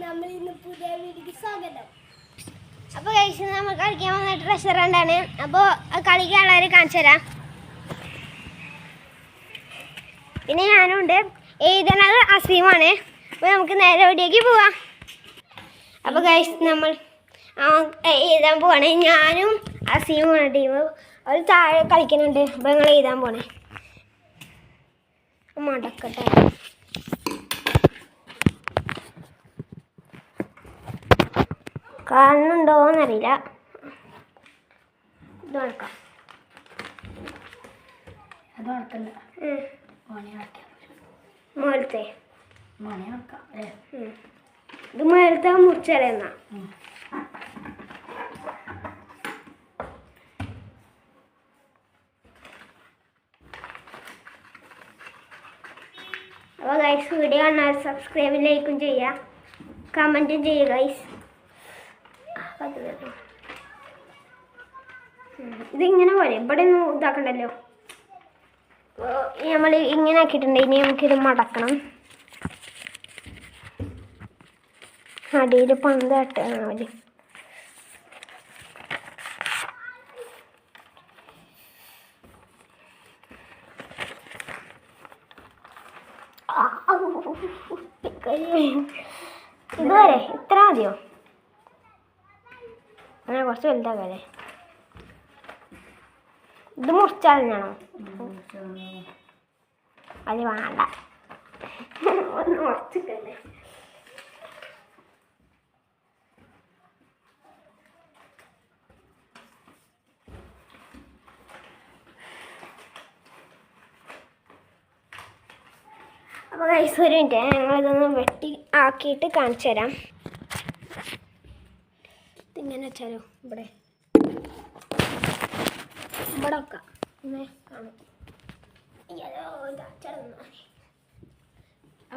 നമ്മൾ ഇന്ന് പുതിയ വീഡിയോക്ക് സ്വാഗതം. അപ്പോൾ ഗൈസ് നമ്മൾ കളിക്കാൻ വന്നിട്ട് റെസ്റ്റോറൻ്റാണ്. അപ്പോൾ കളിക്കാനുള്ളവരെ കാണിച്ചു തരാം. പിന്നെ ഞാനുണ്ട്. എഴുതണത് അസീമാണ്. അപ്പോൾ നമുക്ക് നേരെ വീഡിയോക്ക് പോവാം. അപ്പോൾ ഗൈസ് നമ്മൾ എഴുതാൻ പോവാണ്. ഞാനും അസീമുമാണ് ടീം. അവർ താഴെ കളിക്കുന്നുണ്ട്. അപ്പോൾ ഞങ്ങൾ എഴുതാൻ പോണേ. മടക്കട്ടെ. കാണുന്നുണ്ടോന്നറിയില്ല. ഇത് നടക്കാം. മേളത്തെ ഇത് മേളത്തെ മുറിച്ചറിയുന്ന അപ്പോൾ ഗൈസ് വീഡിയോ കാണാൻ സബ്സ്ക്രൈബും ലൈക്കും ചെയ്യുക, കമൻറ്റും ചെയ്യുക ഗൈസ്. ഇതിങ്ങനെ പോലെ ഇവിടെ ഒന്നും ഇതാക്കണ്ടല്ലോ. നമ്മൾ ഇങ്ങനെ ആക്കിയിട്ടുണ്ട്. ഇനി നമുക്കിത് മടക്കണം. അടിയിൽ പന്ത് തട്ടാണ് മതി. ഇതുവരെ ഇത്ര മതിയോ? അങ്ങനെ കുറച്ച് വലുതാകല്ലേ. ഇത് മുറിച്ചാണോ? അത് വേണ്ട, ഒന്ന് മുറിച്ചിട്ടല്ലേ. അപ്പോൾ ഗൈസ് ഒരു മിനിറ്റ്, ഞങ്ങളിതൊന്ന് വെട്ടി ആക്കിയിട്ട് കാണിച്ചു തരാം. ഇതിങ്ങനെ വെച്ചാലോ, ഇവിടെ വെക്കാം. കാണും.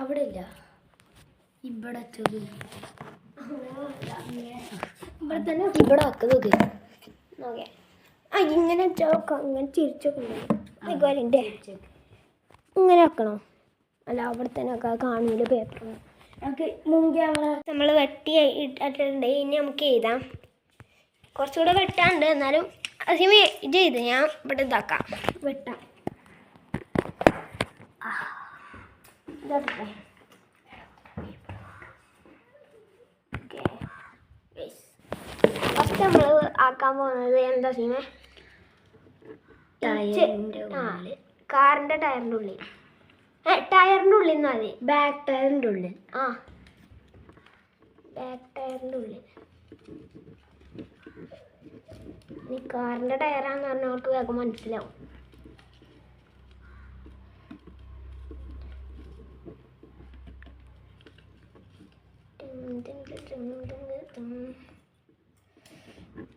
അവിടെ ഇല്ല, ഇവിടെ ഇവിടെ തന്നെ ഇവിടെ ആക്കുന്നത് ഓക്കെ. ആ ഇങ്ങനെ വെച്ചോക്കാം. ഇങ്ങനെ ചിരിച്ചൊക്കെ അതുപോലെ ഇങ്ങനെ വെക്കണോ? അല്ല അവിടെ തന്നെ ഒക്കെ കാണൂല പേപ്പർ. നമുക്ക് മുമ്പ് നമ്മൾ വെട്ടി ഇട്ടിട്ടുണ്ട്. ഇനി നമുക്ക് എഴുതാം. കുറച്ചുകൂടെ വെട്ടാണ്ട്. എന്നാലും അസിമി ഇത് ചെയ്ത് ഞാൻ ഇവിടെ ഇതാക്കാം. വെട്ടാം. ഇതട്ടെ. ഫസ്റ്റ് നമ്മൾ ആക്കാൻ പോകുന്നത് എന്താ സീമേ? കാറിൻ്റെ ടയറിൻ്റെ ഉള്ളിൽ. ടയറിൻ്റെ ഉള്ളിൽ നിന്ന് മതി. ബാക്ക് ടയറിൻ്റെ ഉള്ളിൽ. ആ ബാക്ക് ടയറിൻ്റെ ഉള്ളിൽ. ഈ കാറിൻ്റെ ടയറാന്ന് പറഞ്ഞവർക്ക് വേഗം മനസ്സിലാവും.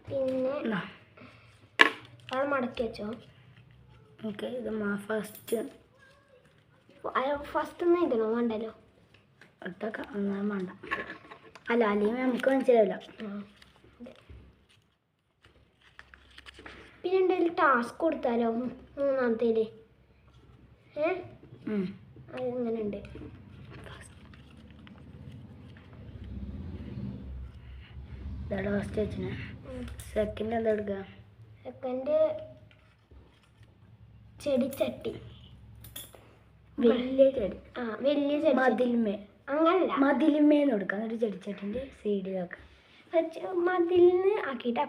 പിന്നെ അത് മടക്കി വെച്ചോ. ഓക്കെ. ഇത് ഫസ്റ്റ് ഒന്നും എഴുതണോ? വേണ്ടല്ലോ. ഒട്ടൊക്കെ ഒന്നും വേണ്ട. അല്ല അല്ലെങ്കിൽ നമുക്ക് മനസ്സിലാവില്ല. പിന്നെ എന്തെങ്കിലും ടാസ്ക് കൊടുത്താലോ മൂന്നാമത്തേൽ? അതിങ്ങനെ ഉണ്ട്. ഫസ്റ്റ് വെച്ചിന്. സെക്കൻഡ് എന്താ എടുക്കുക? സെക്കൻഡ് ചെടിച്ചട്ടി. വലിയ ചെടി. വലിയ ചെടി. മതിൽമേ. അങ്ങനല്ല, മതിലിമേന്ന് കൊടുക്കാം. എന്നിട്ട് ചെടിച്ചട്ടിൻ്റെ സൈഡിലാക്കാം. മതിലിന്ന് ആക്കിയിട്ട്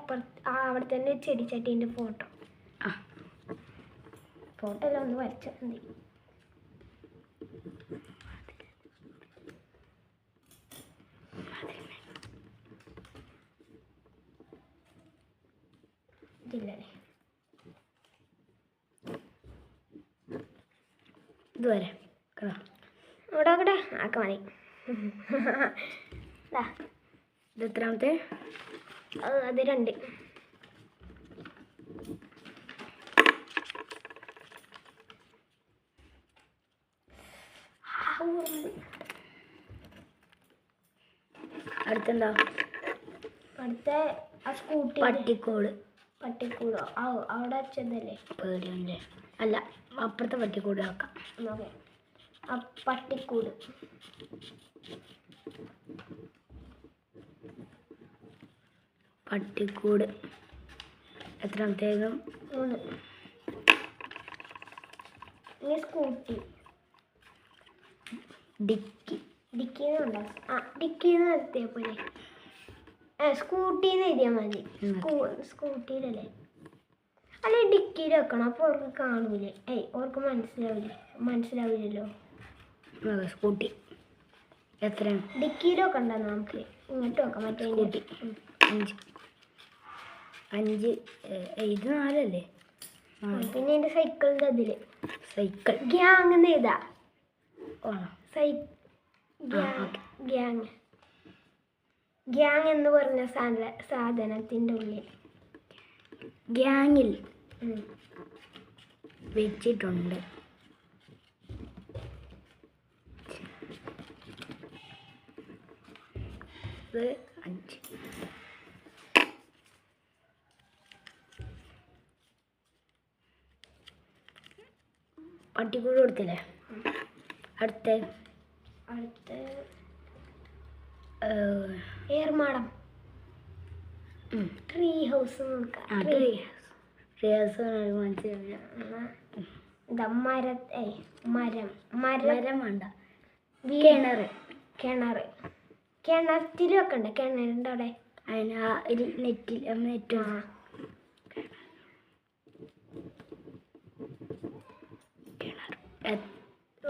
അവിടെ തന്നെ ചെടിച്ചട്ടീൻ്റെ ഫോട്ടോ എല്ലാം ഒന്ന് വരച്ചാൽ മതി. ഇതില്ലേ ഇതുവരെ ഇവിടെ ഇവിടെ ആക്കാൻ മതി. ഇത് എത്രാമത്തെ? അത് 2. അടുത്തെന്താ? അടുത്ത ആ സ്കൂട്ടി. പട്ടിക്കൂടോ? അവിടെ വെച്ചതല്ലേ? പേടിയല്ലേ? അല്ല, അപ്പുറത്തെ പട്ടിക്കൂട് ആക്കാം. ഓക്കെ. ആ പട്ടിക്കൂട്. പട്ടിക്കൂട് എത്രാമത്തേക്കും 3. ഇനി സ്കൂട്ടി. ഡിക്കി ഡിക്കിന്ന് ഡിക്കിന്ന് നിർത്തിയാൽ പോലെ. സ്കൂട്ടിന്ന് എഴുതിയാൽ മതി. സ്കൂട്ടിയിലല്ലേ? അല്ലെ ഡിക്കിയിൽ വെക്കണം. അപ്പോൾ അവർക്ക് കാണൂലേ? അവർക്ക് മനസ്സിലാവില്ലല്ലോ. സ്കൂട്ടി എത്ര? ഡിക്കിയിലൊക്കെ ഉണ്ടെന്ന് നമുക്ക് ഇങ്ങോട്ട് വെക്കാം. മറ്റേ സ്കൂട്ടി 5 ഇത് 4 അല്ലേ? പിന്നെ എൻ്റെ സൈക്കിളിൻ്റെ അതിൽ സൈക്കിൾ ഗ്യാങ് എന്ന് എഴുതാ. ആണോ? ഗ്യാങ് എന്ന് പറഞ്ഞ സാധനത്തിൻ്റെ ഉള്ളിൽ ഗ്യാങ്ങിൽ വെച്ചിട്ടുണ്ട്. ഇത് 5. പട്ടിക്കൂട് കൊടുത്തില്ലേ? അടുത്ത ഏർമാടം. ട്രീ ഹൗസ് നോക്കാം. മരം വേണ്ട. കിണറ്റിൽ വെക്കണ്ട. കിണറിൻ്റെ അവിടെ അതിന് നെറ്റ്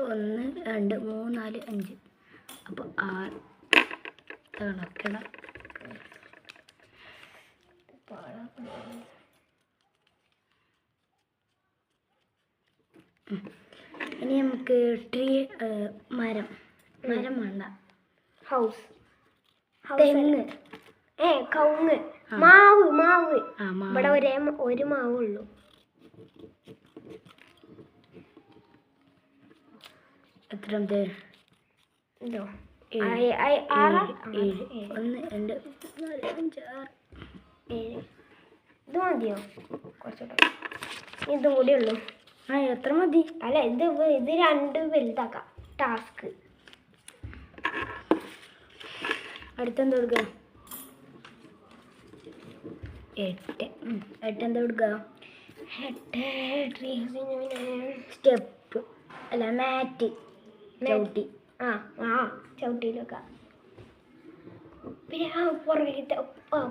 1 2 3 4 5. അപ്പോൾ 6 കിണർ. ഇനി നമുക്ക് മരം വേണ്ട. ഹൗസ്. തെങ്ങ്. കവുങ്ങ്. മാവ്. ഇവിടെ ഒരു മാവുള്ളൂ. എത്രാമത്തെ? 7. 1 2 3 4 5 6 7. ഇത് മതിയോ? കുറച്ചുകൂടെ. ഇതും കൂടി ഉള്ളൂ. എത്ര മതി? അല്ല ഇത് 2 വലുതാക്കാം. ടാസ്ക്. അടുത്തെന്താ കൊടുക്കുക? 8. 8 എന്താ കൊടുക്കുക? സ്റ്റെപ്പ് അല്ല മാറ്റ്. ചവിട്ടി. ചവിട്ടിയിൽ വെക്കാം. പിന്നെ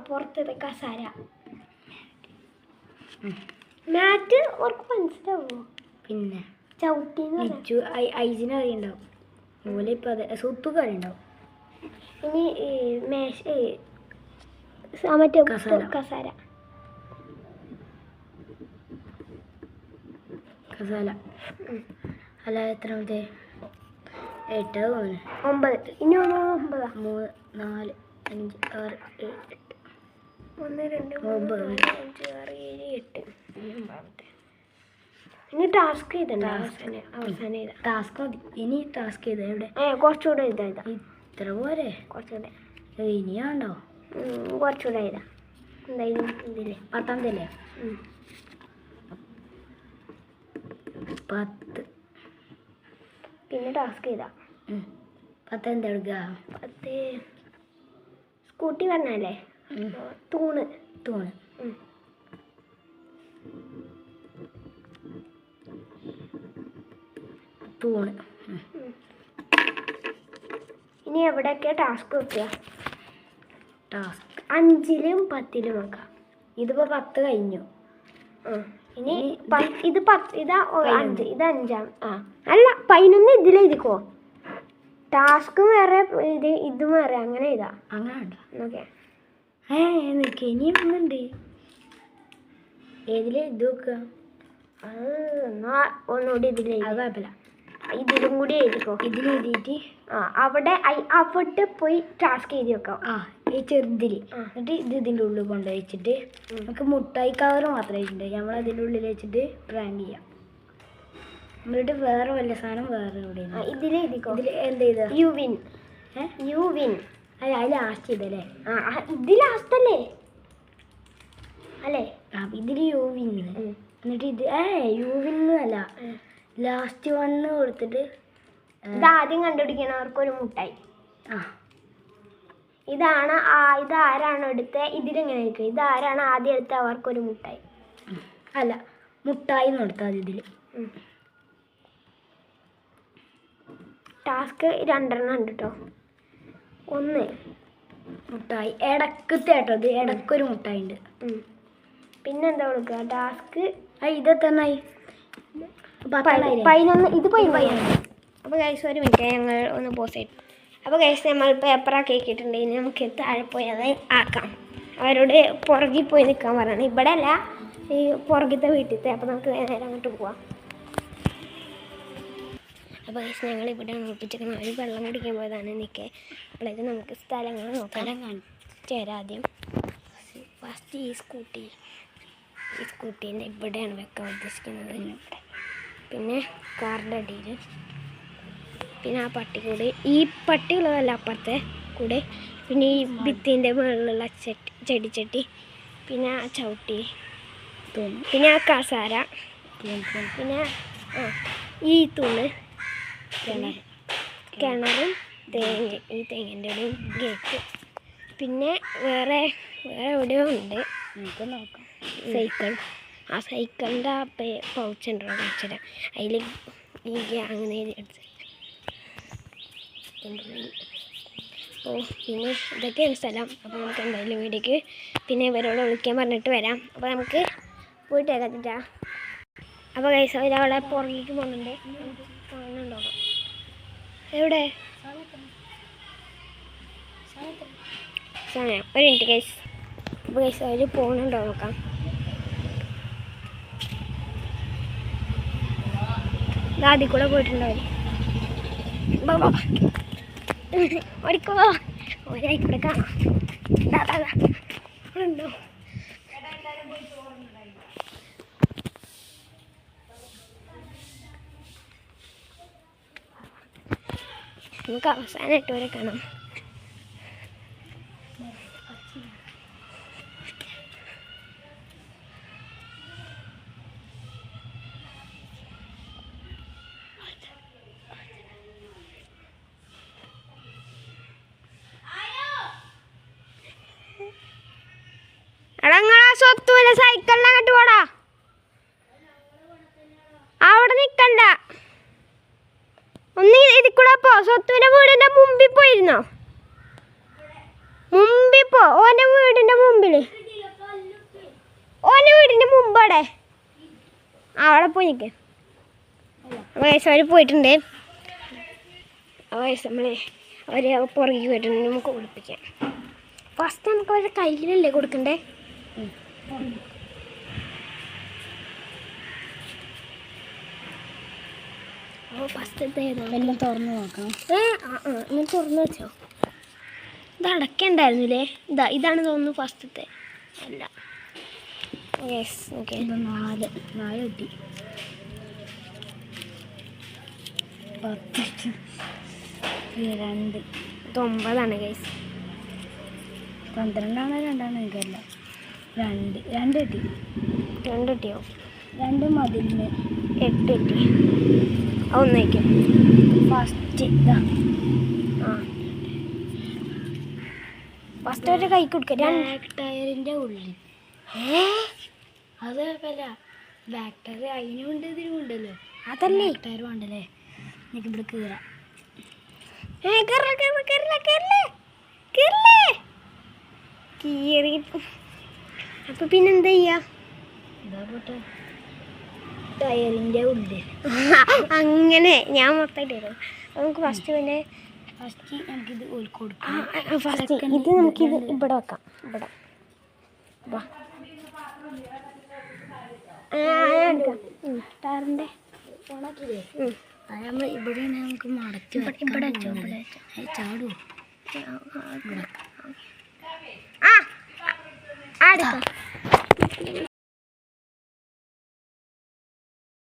പുറത്തത്തെ കസാര. മാറ്റ് അവർക്ക് മനസ്സിലാവുമോ? പിന്നെ ചവിട്ടി ഐസിന് അറിയുണ്ടാവും. അതുപോലെ ഇപ്പം അതെ സൂപ്പ് കറി ഉണ്ടാവും. ഇനി മറ്റേ കസാര. അല്ല എത്രാമത്തെ? 8 തോന്നുന്നു. 9. ഇനി 9. 3 4 5 6 7 8. 1 2 3 4 5 6 7 8. ഇനി ടാസ്ക് ചെയ്തണ്ട. അവസാനം ചെയ്താ ടാസ്ക് മതി. ഇനി ടാസ്ക് ചെയ്താ എവിടെ? കുറച്ചുകൂടെ ഇതാ. ഇത്ര പോരെ? കുറച്ചുകൂടെ. ഇനിയാണ്ടോ? കുറച്ചുകൂടെ ഇതാ. എന്തായാലും ഇതില്ലേ 10ാമത്തെ അല്ലേ? 10. പിന്നെ ടാസ്ക് ചെയ്താ 10 എന്താ എടുക്കുക? 10 സ്കൂട്ടി പറഞ്ഞല്ലേ? തൂണ്. ഇനി എവിടെയൊക്കെ ടാസ്ക് വെക്കുക? 5ലും 10ലും വെക്കാം. ഇതിപ്പോൾ 10 കഴിഞ്ഞു. ഇനി ഇത് 10. ഇതാ 5. ഇത് 5. അല്ല 11 ഇതിലെഴുതിക്കോ. ടാസ്കും വേറെ ഇതും വേറെ. അങ്ങനെ ഇതാ. അങ്ങനെ ഉണ്ടോ? ഓക്കെ. ഇനിയും ഒന്നുണ്ട്. ഏതിലെ ഇത് വെക്കുക? എന്നാ ഒന്നുകൂടി ഇതിലേ. അത് കുഴപ്പമില്ല. ഇതിലും കൂടി എഴുതിക്കോ. ഇതിലെഴുതിയിട്ട് അവിടെ പോയി ടാസ്ക് എഴുതി വെക്കാം. ഈ ചെറുതിൽ. എന്നിട്ട് ഇതിൻ്റെ ഉള്ളിൽ കൊണ്ടുപോയി വെച്ചിട്ട് നമുക്ക് മുട്ടായി കവർ മാത്രമേ വെച്ചിട്ടുണ്ട്. നമ്മൾ അതിൻ്റെ ഉള്ളിൽ വെച്ചിട്ട് പ്രാങ്ക് ചെയ്യാം. എന്നിട്ട് വേറെ വല്ല സാധനം വേറെ എവിടെയാണ് ഇതിലെഴുതിക്കോ. ഇതിൽ എന്താ ചെയ്താ? You win. അല്ല അത് ലാസ്റ്റ് ചെയ്തല്ലേ? ഇത് ലാസ്റ്റ് അല്ലേ? ഇതിൽ യു വിൻ. എന്നിട്ട് ഇത് യു വിൻ അല്ല, ലാസ്റ്റ് 1 കൊടുത്തിട്ട് ഇതാദ്യം കണ്ടുപിടിക്കണവർക്കൊരു മുട്ടായി. ഇതാരാണ് എടുത്തത് ഇതിലിങ്ങനെ ഇരിക്കുക. ഇതാരാണ് ആദ്യം എടുത്തത് അവർക്കൊരു മുട്ടായി. അല്ല, മുട്ടായി എടുത്താൽ മതി ഇതിൽ. ടാസ്ക് 2 ഉണ്ട് കേട്ടോ. 1 മുട്ടായി ഇടക്കത്തെ കേട്ടോ, ഇത് ഇടക്കൊരു മുട്ടായി ഉണ്ട്. പിന്നെന്താ കൊടുക്കുക ടാസ്ക്? ഇതെത്തന്നായി 11. ഇത് 11. അപ്പോൾ ഗൈസ് ഒരു മിനിറ്റ് ഞങ്ങൾ ഒന്ന് പോസ് ചെയ്യും. അപ്പോൾ ഗൈസ് നമ്മൾ പേപ്പറൊക്കെ ആക്കിയിട്ടുണ്ട്. ഇനി നമുക്ക് താഴെ പോയി അത് ആക്കാം. അവരോട് പുറകിൽ പോയി നിൽക്കാൻ പറയണം. ഇവിടെ അല്ല, ഈ പുറകിലത്തെ വീട്ടിലത്തെ. അപ്പോൾ നമുക്ക് നേരെ അങ്ങോട്ട് പോവാം. അപ്പോൾ ഗൈസ് ഞങ്ങൾ ഇവിടെ ഉറപ്പിച്ചിരിക്കണം. അവർ വെള്ളം കുടിക്കാൻ പോയതാണ് നിൽക്കേ. അപ്പോഴേക്ക് നമുക്ക് സ്ഥലങ്ങൾ നോക്കാൻ കാണിച്ചു തരാം. ആദ്യം ഫസ്റ്റ് ഈ സ്കൂട്ടീൻ്റെ ഇവിടെയാണ് വെക്കാൻ ഉദ്ദേശിക്കുന്നത്. പിന്നെ കാറിൻ്റെ അടിയിൽ, പിന്നെ ആ പട്ടിക്കൂട്, ഈ പട്ടിയുള്ളതല്ല അപ്പുറത്തെ കൂടെ, പിന്നെ ഈ ഭിത്തിൻ്റെ മുകളിലുള്ള ചെടിച്ചട്ടി, പിന്നെ ആ ചവിട്ടി, പിന്നെ ആ കസാര, പിന്നെ ഈ തൂണ്, കിണറും ഈ തെങ്ങിൻ്റെ ഒരു ഗേറ്റ്, പിന്നെ വേറെ എവിടെയോ ഉണ്ട്. നമുക്ക് നോക്കാം. സൈക്കിൾ, ആ സൈക്കിളിൻ്റെ ആ പൗച്ച് ഉണ്ടോ കാണിച്ചുതരാം. അതിൽ ഈ അങ്ങനെ എടുത്ത്. പിന്നെ ഇതൊക്കെയാണ് സ്ഥലം. അപ്പോൾ നമുക്ക് എന്തായാലും വീഡിയോക്ക് പിന്നെ ഇവരോട് വിളിക്കാൻ പറഞ്ഞിട്ട് വരാം. അപ്പോൾ നമുക്ക് പോയിട്ട് വരാത്തിട്ടാ. അപ്പോൾ ഗൈസ് ഒരാളെ പുറകിലേക്ക് പോകുന്നുണ്ട്. കാണുന്നുണ്ടോ? എവിടെ സമയം? ഒരു മിനിറ്റ് ഗൈസ്. അപ്പോൾ ഗൈസ് അവർ പോകുന്നുണ്ടോ നോക്കാം. ആദ്യം കൂടെ പോയിട്ടുണ്ടോ അവർ? ഓടിക്കോ, ഒരായിക്കൂടെ കാണാം. ഉണ്ടോ? നമുക്ക് അവസാനമായിട്ട് വരെ കാണാം. എടങ്ങളാ സ്വത്തൂല സൈക്കിളിനങ്ങോട്ട് പോടാ. അവിടെ നിക്കണ്ട, ഒന്ന് ഇതിൽ കൂടെ പോ. സ്വത്തുവിന്റെ വീടിന്റെ മുമ്പിൽ പോയിരുന്നോ? മുമ്പിൽ പോ. ഓന്റെ വീടിന്റെ മുമ്പില്, ഓന്റെ വീടിന്റെ മുമ്പടെ അവിടെ പോയി നിൽക്കേ. വയസ്സവർ പോയിട്ടുണ്ട്. വയസ്സ് നമ്മളെ അവര് പുറകെ പോയിട്ടുണ്ട്. നമുക്ക് കുളിപ്പിക്കാം. ഫസ്റ്റ് നമുക്ക് അവരുടെ കയ്യിലല്ലേ കൊടുക്കണ്ടേ? അപ്പോൾ ഫസ്റ്റത്തെ എല്ലാം തുറന്ന് നോക്കാം. ഇങ്ങനെ തുറന്ന് വെച്ചോ. ഇത് അടക്കണ്ടായിരുന്നില്ലേ? ഇതാണ് തോന്നുന്നു ഫസ്റ്റത്തെ. അല്ല, യെസ്. ഓക്കെ, 4 കിട്ടി. 10 2 9 ഗൈസ്. 12 ആണോ 2 ആണോ എനിക്കല്ല. 2 കിട്ടി. 2 കിട്ടിയോ? 2 മതിലിന് 8 കിട്ടി. ഒന്നേക്കും ഫസ്റ്റ് ഫസ്റ്റ് ഒരു കൈ കൊടുക്ക. ബാക്ക് ടയറിൻ്റെ ഉള്ളിൽ. അത് കുഴപ്പമില്ല. ബാക്ക് ടയർ അതിനുണ്ട് ഇതിനുണ്ടല്ലോ. അതല്ലേ ടയർ വേണ്ടല്ലേ? എനിക്ക് ഇവിടെ കീറാം. കീറി. അപ്പൊ പിന്നെന്താ ചെയ്യാ? ഇതാ പോട്ടെ, ടയറിൻ്റെ ഉള്ളിൽ. അങ്ങനെ ഞാൻ മൊത്തമായിട്ട് നമുക്ക് ഫസ്റ്റ് പിന്നെ നമുക്കിത് കൊടുക്കാം. ഫസ്റ്റ് ഇത് നമുക്കിത് ഇവിടെ വെക്കാം. ഇവിടെ ടയറിൻ്റെ ഓണാക്കില്ലേ? നമ്മൾ ഇവിടെ നമുക്ക് മടക്കി ഇവിടെ ചാടുവോ? ആ